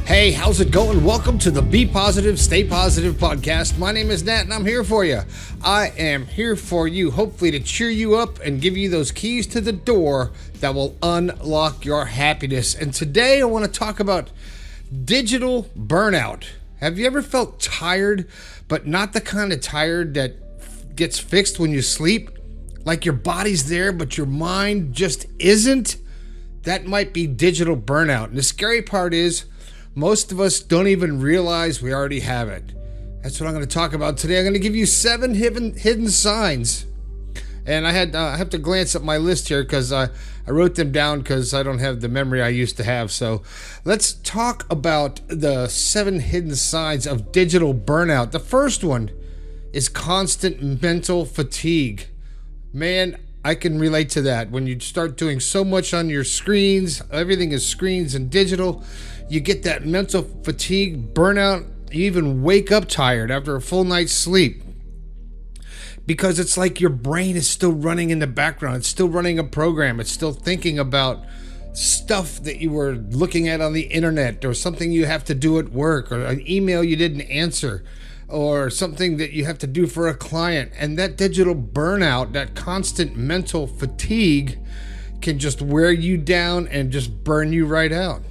Hey, how's it going? Welcome to the Be Positive, Stay Positive podcast. My name is Nat and I'm here for you. I am here for you, hopefully to cheer you up and give you those keys to the door that will unlock your happiness. And today I want to talk about digital burnout. Have you ever felt tired, but not the kind of tired that gets fixed when you sleep? Like your body's there, but your mind just isn't? That might be digital burnout. And the scary part is, most of us don't even realize we already have it. That's what I'm going to talk about today. I'm going to give you 7 hidden signs. And I have to glance at my list here because I wrote them down because I don't have the memory I used to have. So let's talk about the 7 hidden signs of digital burnout. The first one is constant mental fatigue. Man, I can relate to that. When you start doing so much on your screens, everything is screens and digital, you get that mental fatigue, burnout. You even wake up tired after a full night's sleep because it's like your brain is still running in the background. It's still running a program. It's still thinking about stuff that you were looking at on the internet, or something you have to do at work, or an email you didn't answer, or something that you have to do for a client. And that digital burnout, that constant mental fatigue, can just wear you down and just burn you right out.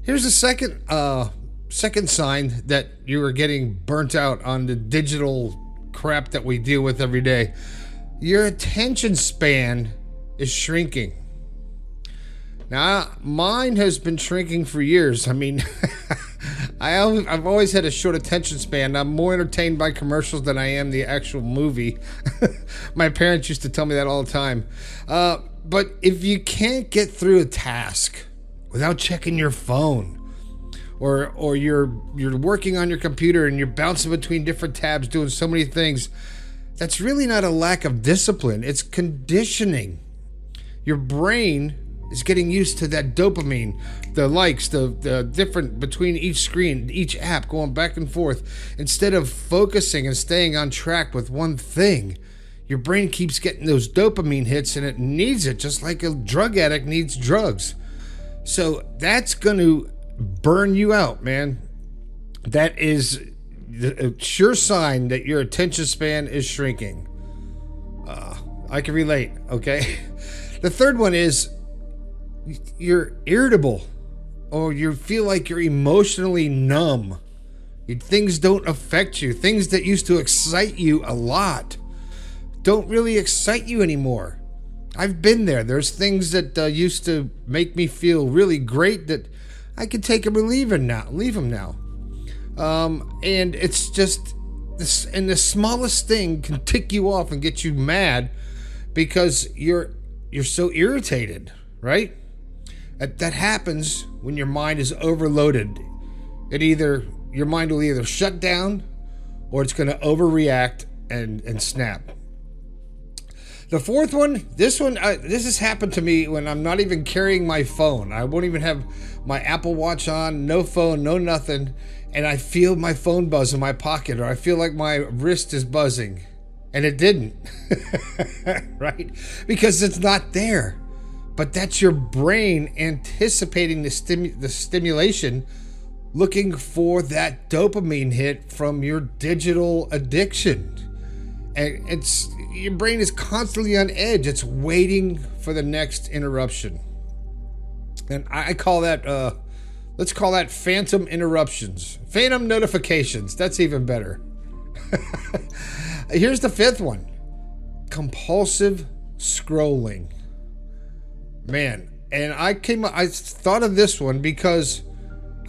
Here's the second sign that you are getting burnt out on the digital crap that we deal with every day. Your attention span is shrinking. Now, mine has been shrinking for years. I mean, I've always had a short attention span. I'm more entertained by commercials than I am the actual movie. My parents used to tell me that all the time. But if you can't get through a task without checking your phone, or you're working on your computer and you're bouncing between different tabs doing so many things, that's really not a lack of discipline. It's conditioning. Your brain is getting used to that dopamine, the likes, the different between each screen, each app, going back and forth. Instead of focusing and staying on track with one thing, your brain keeps getting those dopamine hits, and it needs it just like a drug addict needs drugs. So that's going to burn you out, man. That is a sure sign that your attention span is shrinking. I can relate, okay? The third one is you're irritable, or you feel like you're emotionally numb. Things don't affect you. Things that used to excite you a lot don't really excite you anymore. I've been there. There's things that used to make me feel really great that I can take them or leave them now. And it's just this, and the smallest thing can tick you off and get you mad because you're so irritated, right? That happens when your mind is overloaded. Your mind will either shut down or it's going to overreact and snap. The fourth one, this has happened to me when I'm not even carrying my phone. I won't even have my Apple Watch on, no phone, no nothing, and I feel my phone buzz in my pocket, or I feel like my wrist is buzzing, and it didn't, right? Because it's not there. But that's your brain anticipating the stimulation, looking for that dopamine hit from your digital addiction. And your brain is constantly on edge. It's waiting for the next interruption. And I call that, let's call that phantom interruptions. Phantom notifications. That's even better. Here's the fifth one. Compulsive scrolling. Man, and I thought of this one because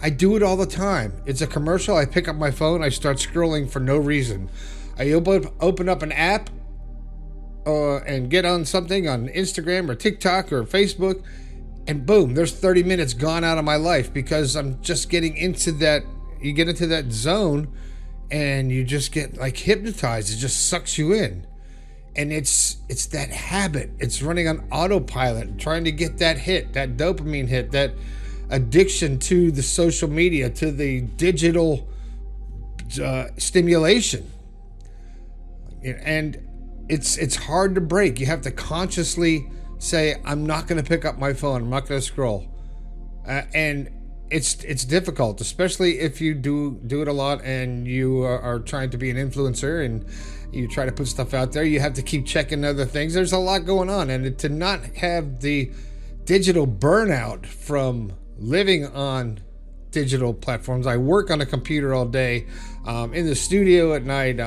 I do it all the time. It's a commercial. I pick up my phone. I start scrolling for no reason. I open up an app and get on something on Instagram or TikTok or Facebook, and boom, there's 30 minutes gone out of my life because I'm just getting into that. You get into that zone and you just get like hypnotized. It just sucks you in. And it's that habit. It's running on autopilot, trying to get that hit, that dopamine hit, that addiction to the social media, to the digital stimulation. And it's hard to break. You have to consciously say, I'm not going to pick up my phone. I'm not going to scroll. And it's difficult, especially if you do it a lot and you are trying to be an influencer and you try to put stuff out there. You have to keep checking other things. There's a lot going on, and to not have the digital burnout from living on digital platforms. I work on a computer all day, in the studio at night,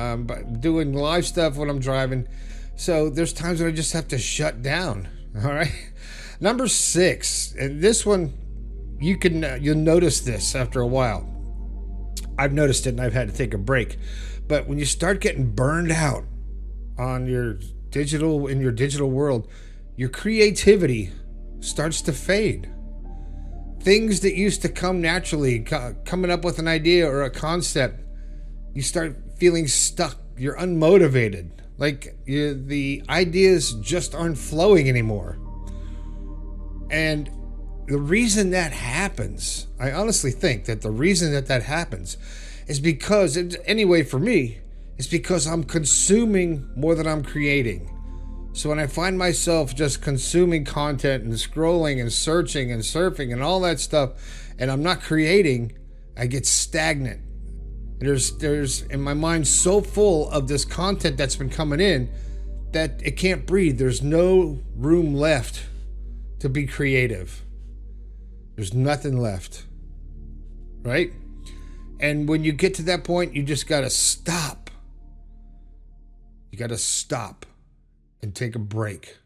doing live stuff when I'm driving. So there's times when I just have to shut down. All right. Number 6, and this one, you'll notice this after a while. I've noticed it, and I've had to take a break. But when you start getting burned out on your digital world, your creativity starts to fade. Things that used to come naturally, coming up with an idea or a concept, you start feeling stuck. You're unmotivated. Like the ideas just aren't flowing anymore. And the reason that happens, I honestly think that the reason that happens is because, anyway, for me, is because I'm consuming more than I'm creating. So when I find myself just consuming content and scrolling and searching and surfing and all that stuff, and I'm not creating, I get stagnant. There's in my mind so full of this content that's been coming in that it can't breathe. There's no room left to be creative. There's nothing left, right? And when you get to that point, you just gotta stop. You gotta stop and take a break.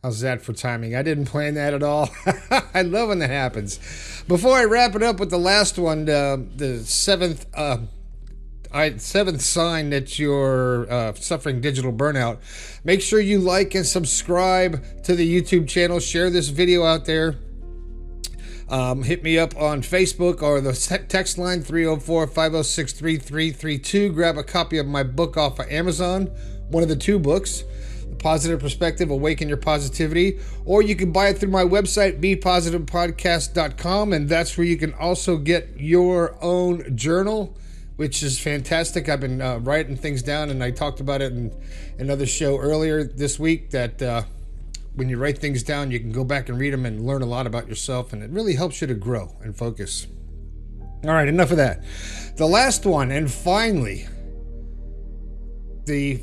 How's that for timing? I didn't plan that at all. I love when that happens. Before I wrap it up with the last one, the seventh sign that you're suffering digital burnout, make sure you like and subscribe to the YouTube channel. Share this video out there. Hit me up on Facebook or the text line 304-506-3332. Grab a copy of my book off of Amazon, one of the 2 books, The Positive Perspective, Awaken Your Positivity, or you can buy it through my website, bepositivepodcast.com, and that's where you can also get your own journal, which is fantastic. I've been writing things down, and I talked about it in another show earlier this week that when you write things down, you can go back and read them and learn a lot about yourself, and it really helps you to grow and focus. All right, enough of that. The last one, and finally, the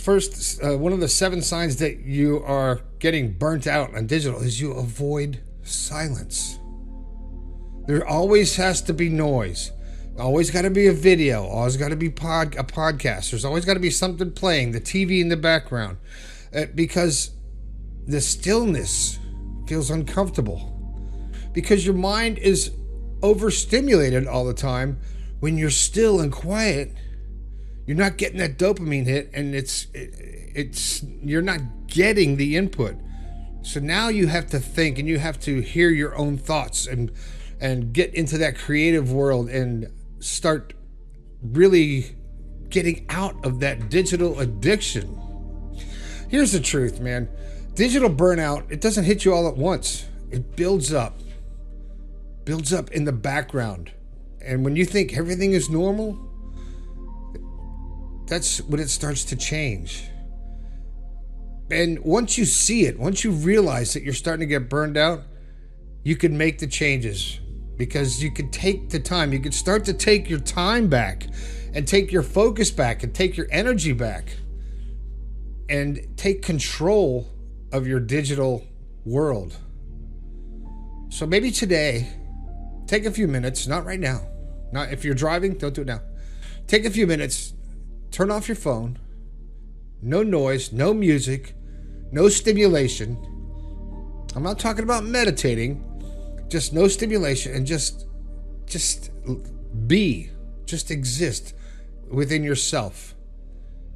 first one of the 7 signs that you are getting burnt out on digital is you avoid silence. There always has to be noise. Always got to be a video. Always got to be a podcast. There's always got to be something playing, the TV in the background, because the stillness feels uncomfortable. Because your mind is overstimulated all the time. When you're still and quiet, you're not getting that dopamine hit, and you're not getting the input. So now you have to think, and you have to hear your own thoughts and get into that creative world and start really getting out of that digital addiction. Here's the truth, man. Digital burnout, it doesn't hit you all at once. It builds up in the background. And when you think everything is normal, that's when it starts to change. And once you see it, once you realize that you're starting to get burned out, you can make the changes, because you could take the time. You could start to take your time back and take your focus back and take your energy back and take control of your digital world. So maybe today, take a few minutes, not right now. Not if you're driving, don't do it now. Take a few minutes, turn off your phone. No noise, no music, no stimulation. I'm not talking about meditating. Just no stimulation, and just be, just exist within yourself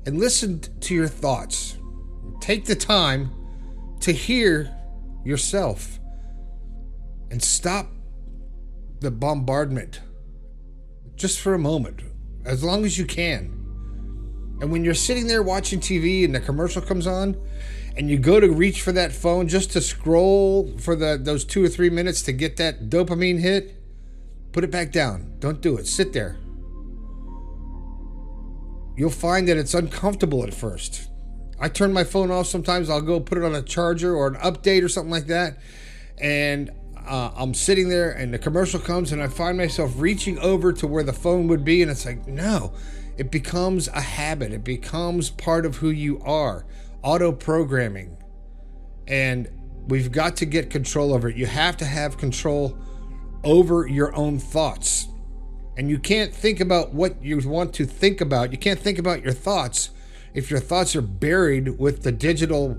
and listen to your thoughts. Take the time to hear yourself and stop the bombardment just for a moment, as long as you can. And when you're sitting there watching TV and the commercial comes on, and you go to reach for that phone just to scroll for those 2 or 3 minutes to get that dopamine hit, put it back down. Don't do it. Sit there. You'll find that it's uncomfortable at first. I turn my phone off sometimes. I'll go put it on a charger or an update or something like that, and I'm sitting there and the commercial comes and I find myself reaching over to where the phone would be, and it's like, no, it becomes a habit. It becomes part of who you are. Auto programming. And we've got to get control over it. You have to have control over your own thoughts. And you can't think about what you want to think about. You can't think about your thoughts if your thoughts are buried with the digital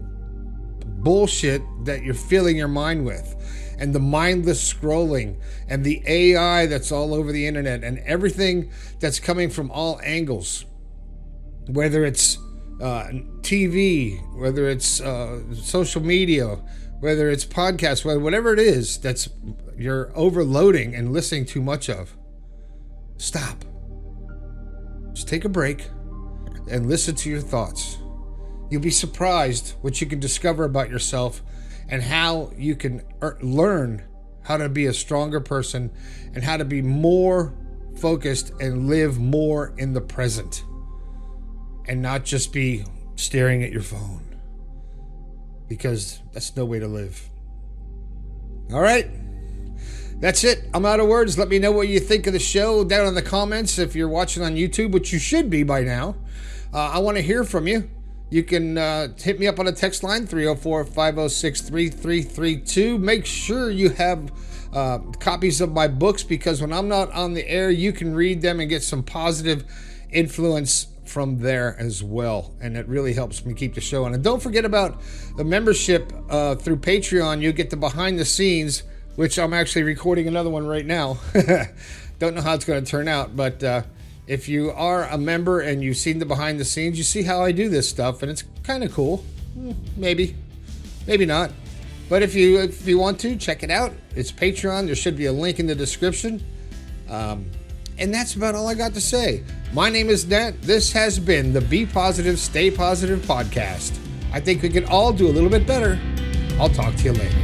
bullshit that you're filling your mind with, and the mindless scrolling, and the AI that's all over the internet, and everything that's coming from all angles, whether it's TV, whether it's social media, whether it's podcasts, whatever it is that's you're overloading and listening too much of. Stop. Just take a break and listen to your thoughts. You'll be surprised what you can discover about yourself and how you can learn how to be a stronger person and how to be more focused and live more in the present and not just be staring at your phone, because that's no way to live. All right. That's it. I'm out of words. Let me know what you think of the show down in the comments if you're watching on YouTube, which you should be by now. I want to hear from you. You can hit me up on a text line, 304-506-3332. Make sure you have copies of my books, because when I'm not on the air, you can read them and get some positive influence from there as well. And it really helps me keep the show on. And don't forget about the membership through Patreon. You get the behind the scenes, which I'm actually recording another one right now. Don't know how it's going to turn out, but if you are a member and you've seen the behind the scenes, you see how I do this stuff, and it's kind of cool. Maybe not. But if you want to, check it out. It's Patreon. There should be a link in the description. And that's about all I got to say. My name is Nat. This has been the Be Positive, Stay Positive podcast. I think we can all do a little bit better. I'll talk to you later.